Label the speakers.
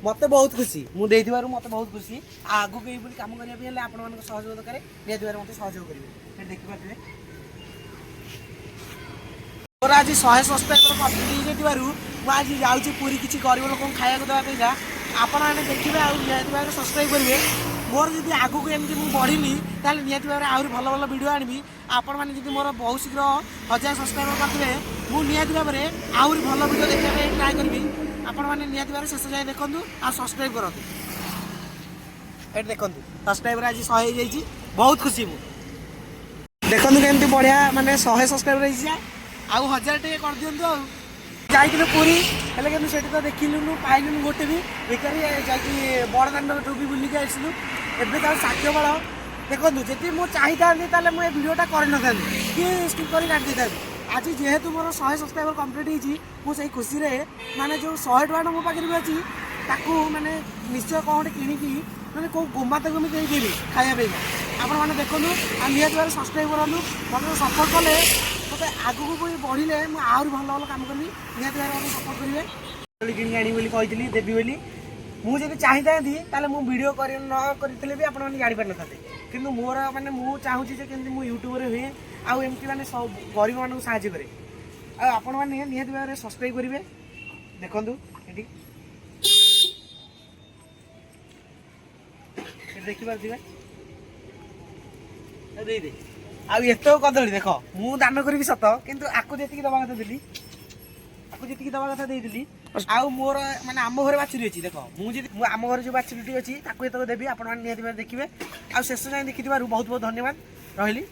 Speaker 1: मत बहुत खुशी मुझे मत बहुत खुशी आगू कहीं कम करने आप सहयोग दरकार निहाती मत सहयोग करेंगे देखिए मोर आज 100 सब्सक्राइबर कम्प्लीट हो आज जाऊँगी पूरी किसी गरीब लोक खाया देवाई आपण मैंने देखिए आती सब्सक्राइब करेंगे मोर जब आगू एमती मुझे बढ़ी ताल निहाती भाव भल भल भिड आनी आपण मैंने जब मोर बहुत शीघ्र 1000 सब्सक्राइबर करते मुझे निहाती भाव में आहरी भल भिड देखा ट्राए करी आपण मैंने निहाती भाव शेष जाए देखूँ आ सब्सक्राइब करूँ ये देखूँ सब्सक्राइबर आज 100 हो जाए बहुत खुशी मुझे देखूँ केमती बढ़िया मानने 100 सब्सक्राइबर आउ 1000 टे कर दिंतु जाइए पूरी हेल्ले कि तो देखिलुनु पाइलुनु गोटे भी बेकार जाकि बड़दान टूबी बुलिक आसलु एवं साक्ष्य बल देखो जी मुझे चाहिए मुझे भिडियोटा कर ना कि स्किप कर काटी था आज जेहेतु मोर 100 सब्सक्राइबर कम्प्लीट होती खुशी माने जो 100 टका मो पाखे भी अच्छी ताकू माने निश्चय कौन कि मैंने कौ गोमाता को देदेवी खायापी आपण मैंने देखूँ आ निहत भाव सब्सक्राइब करूँ मतलब सपोर्ट कले मत आगू को बढ़े मुझे आहरी भल भल कम करी निहत भाव मत सपोर्ट करेंगे कि आनी कही देवी बोली मुझे चाहिए मुझे भिड न करी भी आपने जापर न था कि मोर मैंने मुझे चाहूँगी कि यूट्यूबर हुए आमती मैंने गरीब मानक साहय कै आपण मैंने निहत भाव सब्सक्राइब करेंगे देखूँ ये देखिपे आत कदली देख मु दान करी सत कि आपको जी दवा कथा देली आपको जी दवा कथा देली आउ मोर माने आम घर बाछुरी अच्छी देख मुझे आम घर जो बाछुरी अच्छी देवी आप देखिए आ शेष जाए देखी बहुत बहुत धन्यवाद रही।